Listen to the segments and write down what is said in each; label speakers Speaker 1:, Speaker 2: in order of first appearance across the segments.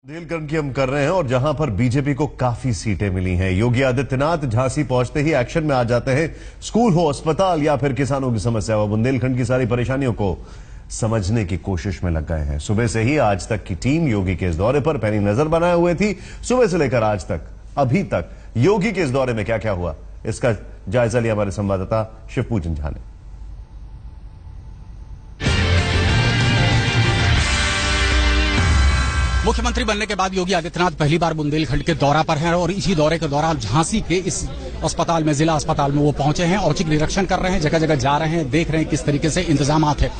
Speaker 1: बुंदेलखंड की हम कर रहे हैं और जहां पर बीजेपी को काफी सीटें मिली हैं। योगी आदित्यनाथ झांसी पहुंचते ही एक्शन में आ जाते हैं। स्कूल हो, अस्पताल या फिर किसानों की समस्या हो, बुंदेलखंड की सारी परेशानियों को समझने की कोशिश में लग गए हैं। सुबह से ही आज तक की टीम योगी के इस दौरे पर पैनी नजर बनाए हुए थी। सुबह से लेकर आज तक, अभी तक योगी के इस दौरे में क्या क्या हुआ, इसका जायजा लिया हमारे संवाददाता शिवपूजन झा ने।
Speaker 2: मुख्यमंत्री बनने के बाद योगी आदित्यनाथ पहली बार बुंदेलखंड के दौरा पर हैं और इसी दौरे के दौरान झांसी के इस अस्पताल में, जिला अस्पताल में वो पहुंचे हैं। औचक निरीक्षण कर रहे हैं, जगह जगह जा रहे हैं, देख रहे हैं किस तरीके से इंतजामात है।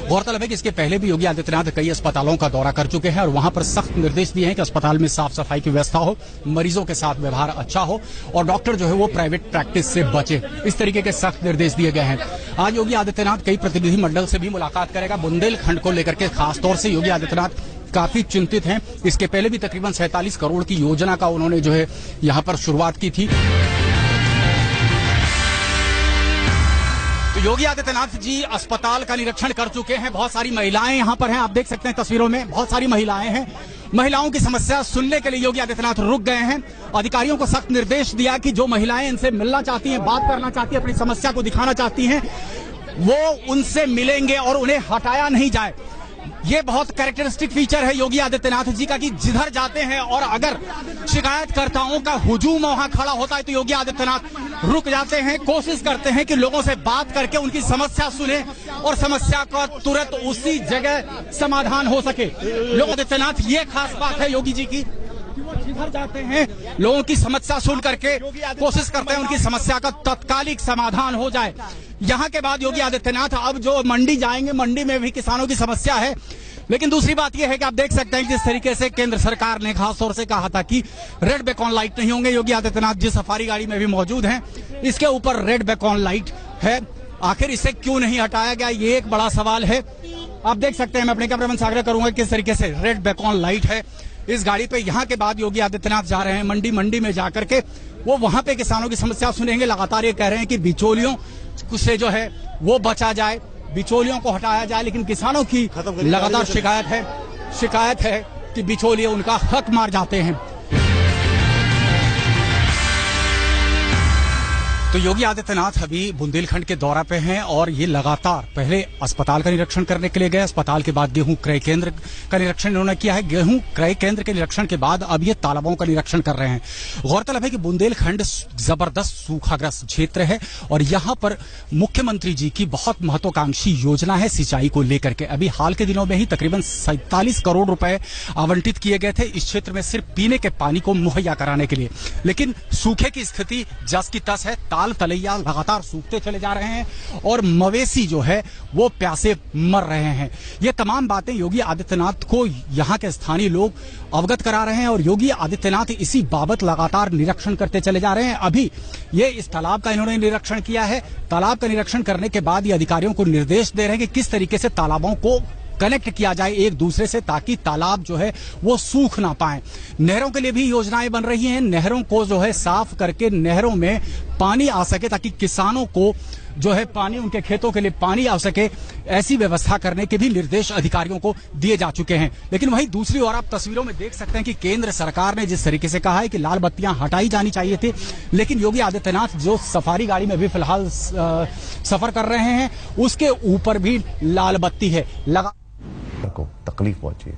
Speaker 2: गौरतलब है कि इसके पहले भी योगी आदित्यनाथ कई अस्पतालों का दौरा कर चुके हैं और वहां पर सख्त निर्देश दिए हैं कि अस्पताल में साफ सफाई की व्यवस्था हो, मरीजों के साथ व्यवहार अच्छा हो और डॉक्टर जो है वो प्राइवेट प्रैक्टिस से बचे। इस तरीके के सख्त निर्देश दिए गए हैं। आज योगी आदित्यनाथ कई प्रतिनिधि मंडल से भी मुलाकात करेगा। बुंदेलखंड को लेकर के खासतौर से योगी आदित्यनाथ काफी चिंतित हैं। इसके पहले भी तकरीबन 47 करोड़ की योजना का उन्होंने जो है यहां पर शुरुआत की थी। तो योगी आदित्यनाथ जी अस्पताल का निरीक्षण कर चुके हैं। बहुत सारी महिलाएं यहां पर हैं, आप देख सकते हैं तस्वीरों में बहुत सारी महिलाएं हैं। महिलाओं की समस्या सुनने के लिए योगी आदित्यनाथ रुक गए हैं। अधिकारियों को सख्त निर्देश दिया कि जो महिलाएं इनसे मिलना चाहती हैं, बात करना चाहती हैं, अपनी समस्या को दिखाना चाहती हैं, वो उनसे मिलेंगे और उन्हें हटाया नहीं जाए। ये बहुत कैरेक्टरिस्टिक फीचर है योगी आदित्यनाथ जी का कि जिधर जाते हैं और अगर शिकायतकर्ताओं का हुजूम वहां खड़ा होता है तो योगी आदित्यनाथ रुक जाते हैं, कोशिश करते हैं कि लोगों से बात करके उनकी समस्या सुने और समस्या का तुरंत उसी जगह समाधान हो सके। योगी आदित्यनाथ, ये खास बात है योगी जी की कि वो जिधर जाते हैं लोगों की समस्या सुन करके कोशिश करते हैं उनकी समस्या का तत्कालिक समाधान हो जाए। यहाँ के बाद योगी आदित्यनाथ अब जो मंडी जाएंगे, मंडी में भी किसानों की समस्या है। लेकिन दूसरी बात यह है कि आप देख सकते हैं जिस तरीके से केंद्र सरकार ने खासतौर से कहा था कि रेड बेकॉन लाइट नहीं होंगे। योगी आदित्यनाथ जिस सफारी गाड़ी में भी मौजूद हैं, इसके ऊपर रेड बेकॉन लाइट है। आखिर इसे क्यों नहीं हटाया गया, ये एक बड़ा सवाल है। आप देख सकते हैं, मैं अपने कैमरामैन से आग्रह करूंगा किस तरीके से रेड बेकॉन लाइट है इस गाड़ी पे। यहाँ के बाद योगी आदित्यनाथ जा रहे हैं मंडी में जाकर के वो वहां पे किसानों की समस्या सुनेंगे। लगातार ये कह रहे हैं कि बिचौलियों से जो है वो बचा जाए, बिचौलियों को हटाया जाए। लेकिन किसानों की लगातार शिकायत है कि बिचौलिए उनका हक मार जाते हैं। तो योगी आदित्यनाथ अभी बुंदेलखंड के दौरा पे हैं और ये लगातार पहले अस्पताल का निरीक्षण करने के लिए गए। अस्पताल के बाद गेहूं क्रय केंद्र का निरीक्षण इन्होंने किया है। गेहूं क्रय केंद्र के निरीक्षण के बाद अब ये तालाबों का निरीक्षण कर रहे हैं। गौरतलब है कि बुंदेलखंड जबरदस्त सूखाग्रस्त क्षेत्र है और यहाँ पर मुख्यमंत्री जी की बहुत महत्वाकांक्षी योजना है सिंचाई को लेकर के। अभी हाल के दिनों में ही तकरीबन 47 करोड़ रुपए आवंटित किए गए थे इस क्षेत्र में सिर्फ पीने के पानी को मुहैया कराने के लिए। लेकिन सूखे की स्थिति जस की तस है। ताल तलैया लगातार सूखते चले जा रहे हैं और मवेशी जो है वो प्यासे मर रहे हैं। ये तमाम बातें योगी आदित्यनाथ को यहाँ के स्थानीय लोग अवगत करा रहे हैं और योगी आदित्यनाथ इसी बाबत लगातार निरीक्षण करते चले जा रहे हैं। अभी ये इस तालाब का इन्होंने निरीक्षण किया है। तालाब का निरीक्षण करने के बाद ये अधिकारियों को निर्देश दे रहे हैं कि किस तरीके से तालाबों को कनेक्ट किया जाए एक दूसरे से, ताकि तालाब जो है वो सूख ना पाए। नहरों के लिए भी योजनाएं बन रही हैं। नहरों को जो है साफ करके नहरों में पानी आ सके, ताकि किसानों को जो है पानी, उनके खेतों के लिए पानी आ सके, ऐसी व्यवस्था करने के भी निर्देश अधिकारियों को दिए जा चुके हैं। लेकिन वहीं दूसरी ओर आप तस्वीरों में देख सकते हैं कि केंद्र सरकार ने जिस तरीके से कहा है कि लाल बत्तियां हटाई जानी चाहिए थी, लेकिन योगी आदित्यनाथ जो सफारी गाड़ी में भी फिलहाल सफर कर रहे हैं उसके ऊपर भी लाल बत्ती है लगा
Speaker 1: को तकलीफ पहुंची है।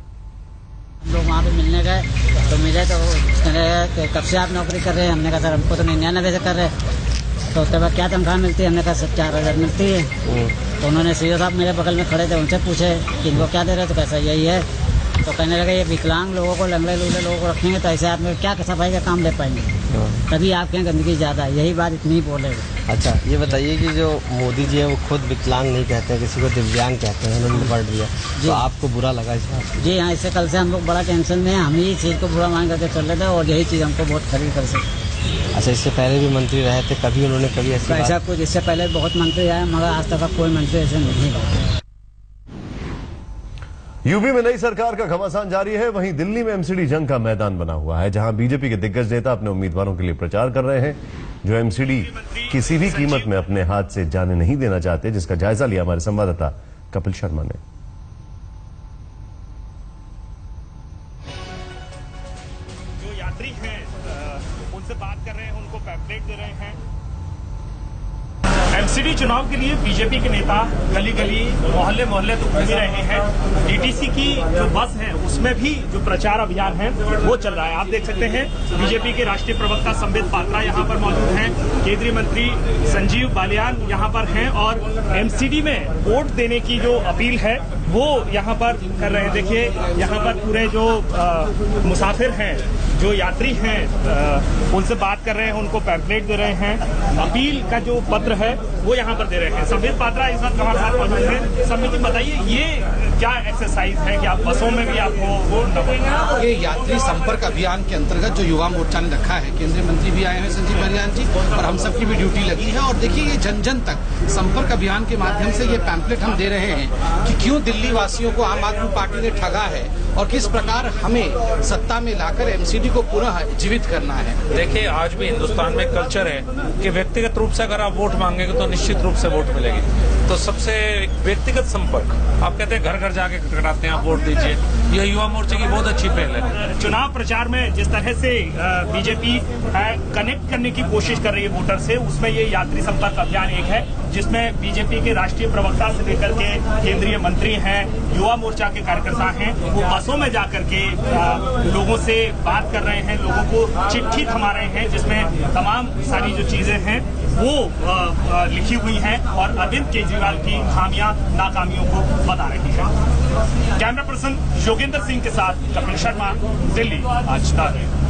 Speaker 3: लोग वहाँ पे मिलने गए तो मिले तो कब से आप नौकरी कर रहे हैं। हमने कहा सर हमको तो 99 से कर रहे हैं। तो उसके बाद क्या तनख्वाह मिलती है, हमने कहा सर 4000 मिलती है। तो उन्होंने सीओ साहब मेरे बगल में खड़े थे, उनसे पूछे कि इनको क्या दे रहे, तो कैसा यही है। तो कहने लगे ये विकलांग लोगों को, लंगड़े लूले लोगों को रखेंगे तो ऐसे आदमी क्या सफाई का काम ले पाएंगे, तभी आपके यहाँ गंदगी ज़्यादा है। यही बात इतनी ही बोले।
Speaker 4: अच्छा, ये बताइए कि जो मोदी जी हैं वो खुद विकलांग नहीं कहते हैं, किसी को दिव्यांग कहते हैं, उन्होंने बढ़ दिया, तो आपको बुरा लगा इस बात?
Speaker 3: जी हाँ, इससे कल से हम लोग बड़ा टेंशन में हैं। हम ही चीज़ को बुरा मान करके चल रहे थे और यही चीज़ हमको बहुत खरीद कर सकते।
Speaker 4: अच्छा, इससे पहले भी मंत्री रहे थे, कभी उन्होंने कभी
Speaker 3: ऐसा कुछ, इससे पहले बहुत मंत्री आए मगर आज तक कोई मंत्री ऐसे नहीं है।
Speaker 1: यूपी में नई सरकार का घमासान जारी है। वहीं दिल्ली में एमसीडी जंग का मैदान बना हुआ है, जहां बीजेपी के दिग्गज नेता अपने उम्मीदवारों के लिए प्रचार कर रहे हैं, जो एमसीडी किसी भी कीमत में अपने हाथ से जाने नहीं देना चाहते, जिसका जायजा लिया हमारे संवाददाता कपिल शर्मा ने।
Speaker 5: यात्री हैं उनसे बात कर रहे हैं, उनको पैम्फलेट दे रहे हैं। एमसीडी चुनाव के लिए बीजेपी के नेता गली गली मोहल्ले मोहल्ले तो घूम रहे हैं। डीटीसी की जो बस है उसमें भी जो प्रचार अभियान है वो चल रहा है। आप देख सकते हैं बीजेपी के राष्ट्रीय प्रवक्ता संबित पात्रा यहाँ पर मौजूद हैं, केंद्रीय मंत्री संजीव बालियान यहाँ पर हैं और एमसीडी में वोट देने की जो अपील है वो यहाँ पर कर रहे हैं। देखिए यहाँ पर पूरे जो मुसाफिर हैं, जो यात्री हैं, उनसे बात कर रहे हैं, उनको पैम्फलेट दे रहे हैं। अपील का जो पत्र है वो यहाँ पर दे रहे हैं। संबित पात्रा इस वक्त हमारे साथ मौजूद हैं। संबित जी बताइए, ये क्या एक्सरसाइज है कि आप बसों में भी आपको
Speaker 6: ये यात्री संपर्क अभियान के अंतर्गत जो युवा मोर्चा ने रखा है, केंद्रीय मंत्री भी आए हैं संजीव बालियान जी, और हम सबकी भी ड्यूटी लगी है। और देखिए ये जन जन तक संपर्क अभियान के माध्यम से ये पैम्फलेट हम दे रहे हैं कि क्यों दिल्ली वासियों को आम आदमी पार्टी ने ठगा है और किस प्रकार हमें सत्ता में लाकर एमसीडी को पुनः जीवित करना है।
Speaker 7: देखिए आज भी हिंदुस्तान में कल्चर है कि व्यक्तिगत रूप से अगर आप वोट मांगेंगे तो निश्चित रूप से वोट मिलेगी। तो सबसे व्यक्तिगत संपर्क, आप कहते हैं घर घर जाके कटाते हैं, आप वोट दीजिए, यह युवा मोर्चे की बहुत अच्छी पहल है।
Speaker 5: चुनाव प्रचार में जिस तरह से बीजेपी कनेक्ट करने की कोशिश कर रही है वोटर से, उसमें ये यात्री संपर्क अभियान एक है जिसमें बीजेपी के राष्ट्रीय प्रवक्ता से लेकर के केंद्रीय मंत्री हैं, युवा मोर्चा के कार्यकर्ता हैं, वो बसों में जाकर के लोगों से बात कर रहे हैं, लोगों को चिट्ठी थमा रहे हैं जिसमें तमाम सारी जो चीजें हैं वो लिखी हुई हैं और अरविंद केजरीवाल की खामियां नाकामियों को बता रही है। कैमरा पर्सन योगेंद्र सिंह के साथ कपिल शर्मा, दिल्ली आज तक।